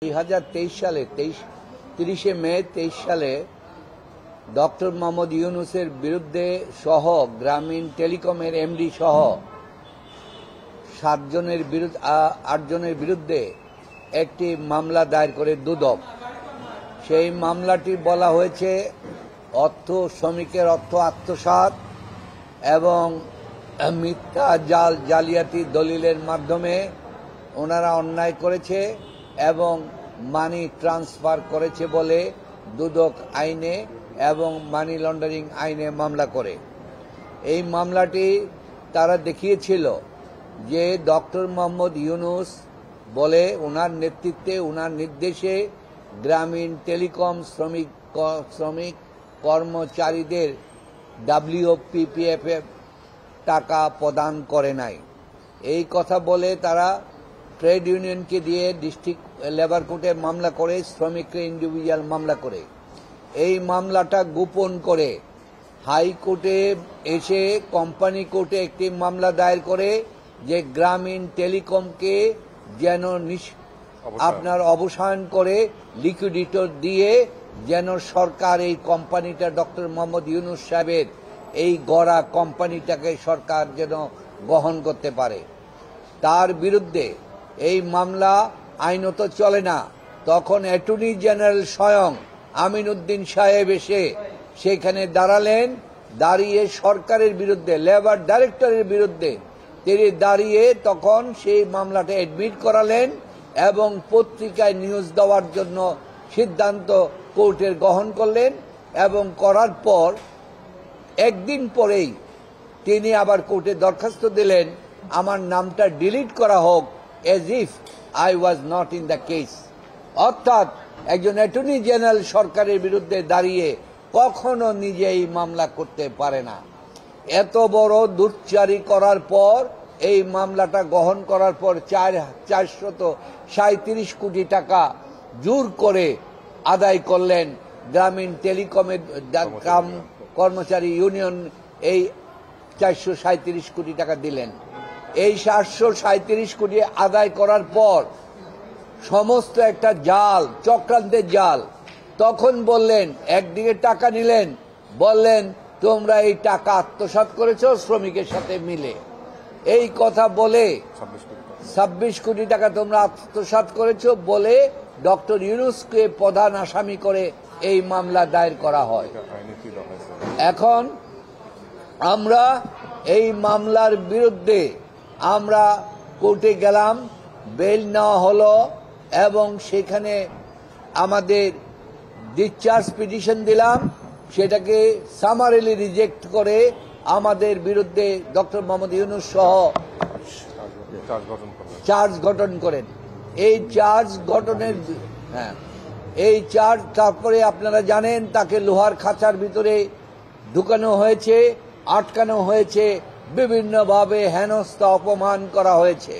2023 সালে 30 মে 23 সালে ডক্টর মোহাম্মদ ইউনূসের বিরুদ্ধে সহ গ্রামীণ টেলিকমের এমডি সহ 8 জনের বিরুদ্ধে একটি মামলা দায়ের করে দুদক। সেই মামলাটি বলা হয়েছে শ্রমিকের অর্থ আত্মসাৎ এবং মিথ্যা জালিয়াতি দলিলের মাধ্যমে ওনারা অন্যায় করেছে এবং মানি ট্রান্সফার করেছে বলে দুদক আইনে এবং মানি লন্ডারিং আইনে মামলা করে। এই মামলাটি তারা দেখিয়েছিল যে ডক্টর মোহাম্মদ ইউনূস বলে ওনার নেতৃত্বে ওনার নির্দেশে গ্রামীণ টেলিকম শ্রমিক কর্মচারীদের WPPF টাকা প্রদান করে নাই। এই কথা বলে তারা ট্রেড ইউনিয়নকে দিয়ে ডিস্ট্রিক্ট লেবার কোর্টে মামলা করে, শ্রমিককে ইন্ডিভিজুয়াল মামলা করে। এই মামলাটা গোপন করে হাইকোর্টে এসে কোম্পানি কোর্টে একটি মামলা দায়ের করে যে গ্রামীণ টেলিকমকে যেন আপনার অবসান করে লিকুইডিটর দিয়ে যেন সরকার এই কোম্পানিটা ডক্টর মোহাম্মদ ইউনূস সাহেবের এই গড়া কোম্পানিটাকে সরকার যেন বহন করতে পারে। তার বিরুদ্ধে এই মামলা আইনত চলে না। তখন অ্যাটর্নি জেনারেল স্বয়ং আমিন উদ্দিন সাহেব এসে সেখানে দাঁড়ালেন। দাঁড়িয়ে সরকারের বিরুদ্ধে, লেবার ডাইরেক্টরের বিরুদ্ধে তিনি দাঁড়িয়ে তখন সেই মামলাটা অ্যাডমিট করালেন এবং পত্রিকায় নিউজ দেওয়ার জন্য সিদ্ধান্ত কোর্টের গ্রহণ করলেন। এবং করার পর একদিন পরেই তিনি আবার কোর্টে দরখাস্ত দিলেন আমার নামটা ডিলিট করা হোক, as if I was not in the case। অর্থাৎ একজন অ্যাটর্নি জেনারেল সরকারের বিরুদ্ধে দাঁড়িয়ে কখনো নিজে এই মামলা করতে পারে না। এত বড় দুর্চারি করার পর এই মামলাটা গ্রহণ করার পর 437 কোটি টাকা জোর করে আদায় করলেন গ্রামীণ টেলিকমের কর্মচারী ইউনিয়ন। এই 437 কোটি টাকা দিলেন। এই 437 কোটি আদায় করার পর সমস্ত একটা জাল, চক্রান্তের জাল। তখন বললেন, একদিকে টাকা নিলেন, বললেন তোমরা এই টাকা আত্মসাৎ করেছো শ্রমিকের সাথে মিলে। এই কথা বলে 26 কোটি টাকা তোমরা আত্মসাৎ করেছো বলে ডক্টর ইউনূসকে প্রধান আসামি করে এই মামলা দায়ের করা হয়। এখন আমরা এই মামলার বিরুদ্ধে আমরা কোর্টে গেলাম, বেল নেওয়া হলো এবং সেখানে আমাদের ডিসচার্জ পিটিশন দিলাম। সেটাকে সামারিলি রিজেক্ট করে আমাদের বিরুদ্ধে ডক্টর মোহাম্মদ ইউনূস সহ চার্জ গঠন করেন। এই চার্জ গঠনের এই চার্জ তারপরে আপনারা জানেন তাকে লোহার খাঁচার ভিতরে ঢুকানো হয়েছে, আটকানো হয়েছে, বিভিন্নভাবে হেনস্থা অপমান করা হয়েছে।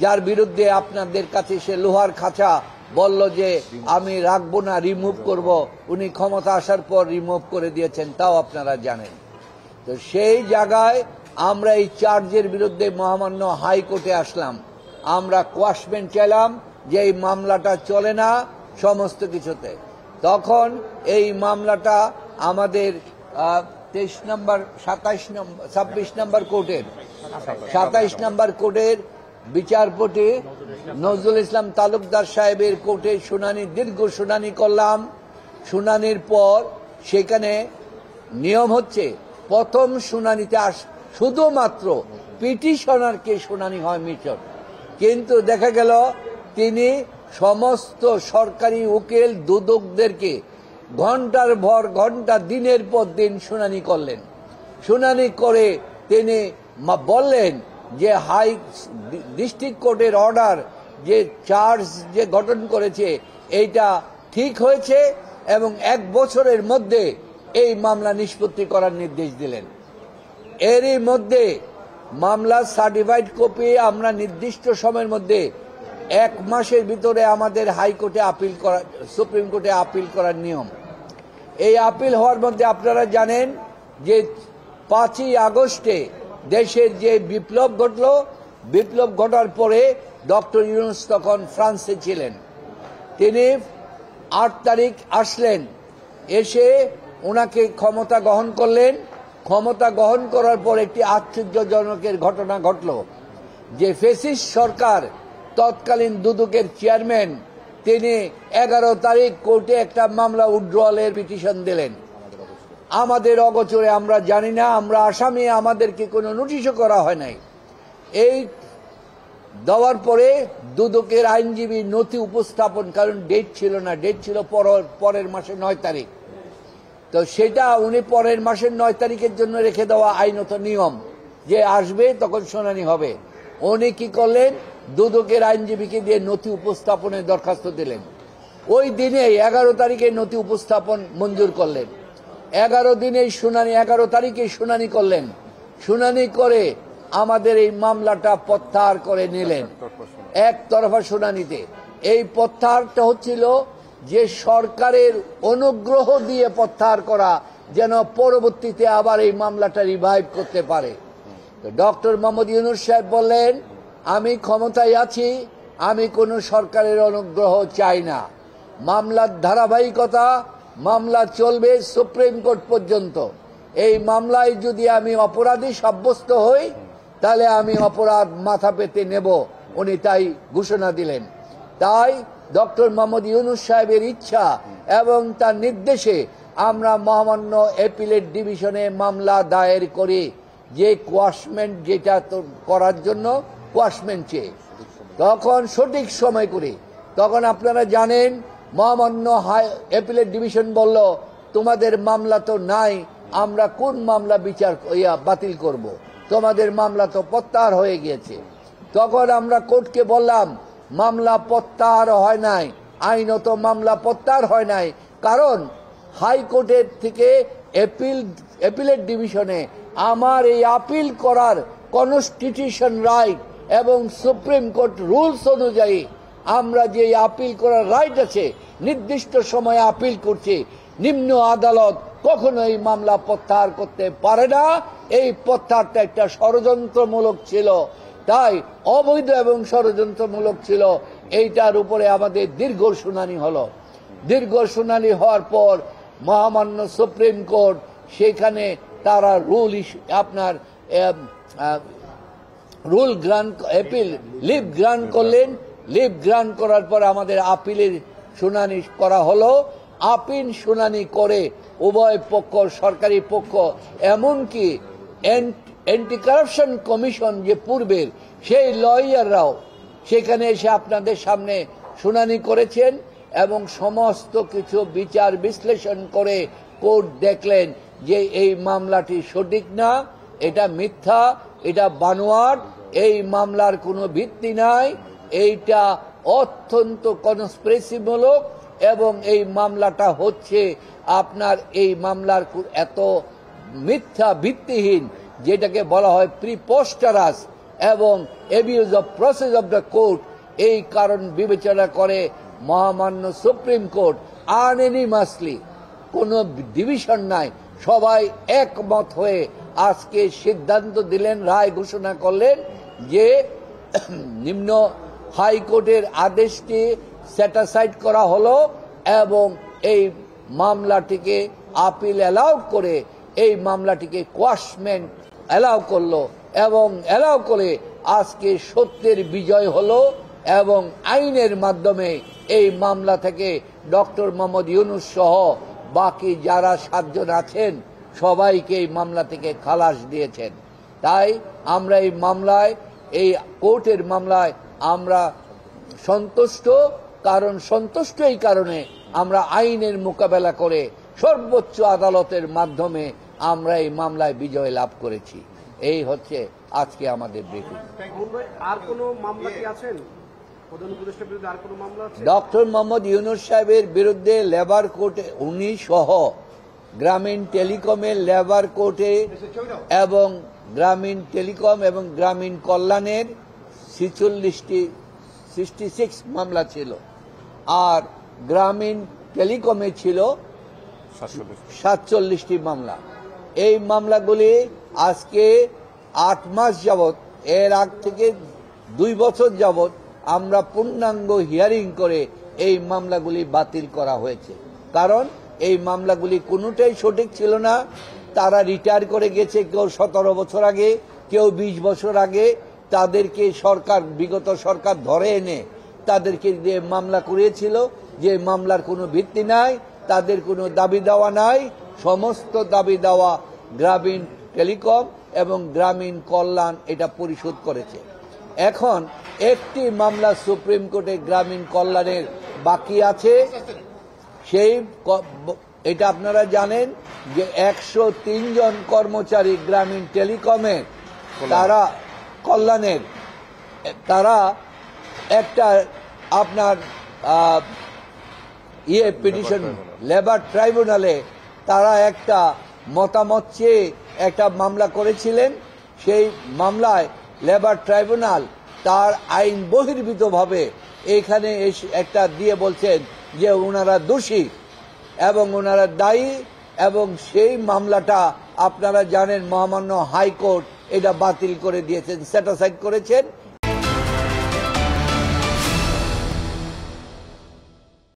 যার বিরুদ্ধে আপনাদের কাছে সে লোহার খাঁচা বলল যে আমি রাখবো না, রিমুভ করব। উনি ক্ষমতা আসার পর রিমুভ করে দিয়েছেন, তাও আপনারা জানেন। তো সেই জায়গায় আমরা এই চার্জের বিরুদ্ধে মহামান্য হাইকোর্টে আসলাম। আমরা কোয়াশমেন্ট চাইলাম যে এই মামলাটা চলে না সমস্ত কিছুতে। তখন এই মামলাটা আমাদের 26 নম্বর কোর্টের 27 নম্বর কোর্টের বিচারপতি নজরুল ইসলাম তালুকদার সাহেবের কোর্টে দীর্ঘ শুনানি করলাম। শুনানির পর সেখানে নিয়ম হচ্ছে প্রথম শুনানিতে শুধুমাত্র পিটিশনারকে শুনানি হয় মিটন, কিন্তু দেখা গেল তিনি সমস্ত সরকারি উকিল দুদকদেরকে ঘন্টার পর ঘন্টা, দিনের পর দিন শুনানি করলেন। শুনানি করে তিনি বললেন যে ডিস্ট্রিক্ট কোর্টের অর্ডার যে চার্জ যে গঠন করেছে এইটা ঠিক হয়েছে এবং 1 বছরের মধ্যে এই মামলা নিষ্পত্তি করার নির্দেশ দিলেন। এরই মধ্যে মামলার সার্টিফাইড কপি আমরা নির্দিষ্ট সময়ের মধ্যে 1 মাসের ভিতরে আমাদের হাইকোর্টে আপিল করা, সুপ্রিম কোর্টে আপিল করার নিয়ম। এই আপিল হওয়ার মধ্যে আপনারা জানেন যে 5ই আগস্টে দেশের যে বিপ্লব ঘটল, বিপ্লব ঘটার পরে ডক্টর ইউনূস তখন ফ্রান্সে ছিলেন। তিনি 8 তারিখ আসলেন, এসে ওনাকে ক্ষমতা গ্রহণ করলেন। ক্ষমতা গ্রহণ করার পর একটি আশ্চর্যজনকের ঘটনা ঘটল যে ফ্যাসিস্ট সরকার তৎকালীন দুদকের চেয়ারম্যান তিনি 11 তারিখ কোর্টে একটা মামলা উইথড্রয়ালের পিটিশন দিলেন। আমাদের অগোচরে, আমরা জানি না, আমরা আসামি, আমাদেরকে কোনো নোটিশও করা হয় নাই। এই দেওয়ার পরে দুদকের আইনজীবী নথি উপস্থাপন, কারণ ডেট ছিল না, ডেট ছিল পরের মাসে 9 তারিখ। তো সেটা উনি পরের মাসের 9 তারিখের জন্য রেখে দেওয়া আইনত নিয়ম, যে আসবে তখন শুনানি হবে। উনি কি করলেন, দুদকের আইনজীবীকে দিয়ে নথি উপস্থাপনের দরখাস্ত দিলেন। ওই দিনে 11 তারিখে নথি উপস্থাপন মঞ্জুর করলেন। 11 দিনেই শুনানি, 11 তারিখে শুনানি করলেন। শুনানি করে আমাদের এই মামলাটা প্রত্যাহার করে নিলেন একতরফা শুনানিতে। এই প্রত্যাহারটা হচ্ছিল যে সরকারের অনুগ্রহ দিয়ে প্রত্যাহার করা, যেন পরবর্তীতে আবার এই মামলাটা রিভাইভ করতে পারে। ডক্টর মোহাম্মদ ইউনূস সাহেব বললেন, আমি ক্ষমতায় আছি, আমি কোনো সরকারের অনুগ্রহ চাই না। মামলার ধারাবাহিকতা, মামলা চলবে সুপ্রিম কোর্ট পর্যন্ত। এই মামলায় যদি আমি অপরাধী সাব্যস্ত হই, তাহলে আমি অপরাধ মাথা পেতে নেব। উনি তাই ঘোষণা দিলেন। তাই ডক্টর মোহাম্মদ ইউনূস সাহেবের ইচ্ছা এবং তার নির্দেশে আমরা মহামান্য অ্যাপিলেট ডিভিশনে মামলা দায়ের করি, যে কোয়াশমেন্ট, যেটা করার জন্য কোয়াশমেন্ট চেয়ে, তখন সঠিক সময় করে। তখন আপনারা জানেন মহামান্য অ্যাপিলেট ডিভিশন বলল, তোমাদের মামলা তো নাই, আমরা কোন মামলা বাতিল করব, তোমাদের মামলা তো প্রত্যাহার হয়ে গিয়েছে। তখন আমরা কোর্টকে বললাম, মামলা প্রত্যাহার হয় নাই, আইনত মামলা প্রত্যাহার হয় নাই, কারণ হাইকোর্টের থেকে অ্যাপিলেট ডিভিশনে আমার এই আপিল করার কনস্টিটিউশন রাইট এবং সুপ্রিম কোর্ট রুলস অনুযায়ী আমরা যে আপিল করার রাইট আছে, নির্দিষ্ট সময়ে আপিল করছি, নিম্ন আদালত কখনো এই মামলা প্রত্যাহার করতে পারে না। এই প্রত্যাহারটা একটা ষড়যন্ত্রমূলক ছিল, তাই অবৈধ এবং ষড়যন্ত্রমূলক ছিল। এইটার উপরে আমাদের দীর্ঘ শুনানি হলো। দীর্ঘ শুনানি হওয়ার পর মহামান্য সুপ্রিম কোর্ট সেখানে তারা rule grant, appeal leave grant করলেন। লিভ গ্রান্ট করার পর আমাদের আপিলের শুনানি করা হলো। আপিল শুনানি করে উভয় পক্ষ, সরকারি পক্ষ, এমনকি অ্যান্টি কারাপশন কমিশন যে পূর্বের, সেই লয়াররাও সেখানে এসে আপনাদের সামনে শুনানি করেছেন এবং সমস্ত কিছু বিচার বিশ্লেষণ করে কোর্ট দেখলেন যে এই মামলাটি সঠিক না, এটা মিথ্যা, এটা বানোয়াট, এই মামলার কোনো ভিত্তি নাই, এইটা অত্যন্ত কনস্পিরেসিমূলক এবং এই মামলাটা হচ্ছে আপনার এই মামলার এত মিথ্যা, ভিত্তিহীন, যেটাকে বলা হয় প্রিপোস্টারাস এবং abuse of process of the court. এই কারণ বিবেচনা করে মহামান্য সুপ্রিম কোর্ট আনএনিমাসলি, কোনো ডিভিশন নাই, সবাই একমত হয়ে আজকে সিদ্ধান্ত দিলেন, রায় ঘোষণা করলেন যে নিম্ন হাইকোর্টের আদেশটি স্যাটিসফাইড করা হলো এবং এই মামলাটিকে আপিল অ্যালাউ করে এই মামলাটিকে কোয়াশমেন্ট অ্যালাউ করলো এবং অ্যালাউ করে আজকে সত্যের বিজয় হলো এবং আইনের মাধ্যমে এই মামলা থেকে ডক্টর মোহাম্মদ ইউনূস সহ বাকি যারা 7 জন আছেন সবাইকে এই মামলা থেকে খালাস দিয়েছেন। তাই আমরা এই মামলায়, এই কোর্টের মামলায় আমরা সন্তুষ্ট, কারণ সন্তুষ্ট এই কারণে আমরা আইনের মোকাবেলা করে সর্বোচ্চ আদালতের মাধ্যমে আমরা এই মামলায় বিজয় লাভ করেছি। এই হচ্ছে আজকে আমাদের ব্রিফিং। আর কোনো মামলা কি আছেন? ডক্টর মোহাম্মদ ইউনূস সাহেবের বিরুদ্ধে লেবার কোর্টে, উনি সহ গ্রামীণ টেলিকমের লেবার কোর্টে এবং গ্রামীণ টেলিকম এবং গ্রামীণ কল্যাণের 66 মামলা ছিল, আর গ্রামীণ টেলিকমে ছিল 47টি মামলা। এই মামলাগুলি আজকে 8 মাস যাবৎ, এর আগ থেকে 2 বছর যাবৎ আমরা পূর্ণাঙ্গ হিয়ারিং করে এই মামলাগুলি বাতিল করা হয়েছে। কারণ এই মামলাগুলি কোনোটাই সঠিক ছিল না। তারা রিটায়ার করে গেছে, কেউ 17 বছর আগে, কেউ 20 বছর আগে। তাদেরকে সরকার, বিগত সরকার ধরে এনে তাদেরকে দিয়ে মামলা করিয়েছিল, যে মামলার কোনো ভিত্তি নাই, তাদের কোনো দাবি দেওয়া নাই। সমস্ত দাবি দেওয়া গ্রামীণ টেলিকম এবং গ্রামীণ কল্যাণ এটা পরিশোধ করেছে। এখন একটি মামলা সুপ্রিম কোর্টে গ্রামীণ কল্যাণের বাকি আছে। সেই এটা আপনারা জানেন যে 103 জন কর্মচারী গ্রামীণ টেলিকমের, তারা কল্যাণের, তারা একটা আপনার পিটিশন লেবার ট্রাইব্যুনালে তারা একটা মতামত চেয়ে একটা মামলা করেছিলেন। সেই মামলায় লেবার ট্রাইব্যুনাল তার আইন বহির্ভূতভাবে এখানে একটা দিয়ে বলছেন যে ওনারা দোষী এবং ওনারা দায়ী, এবং সেই মামলাটা আপনারা জানেন মহামান্য হাইকোর্ট এটা বাতিল করে দিয়েছেন, সেট অ্যাসাইড করেছেন।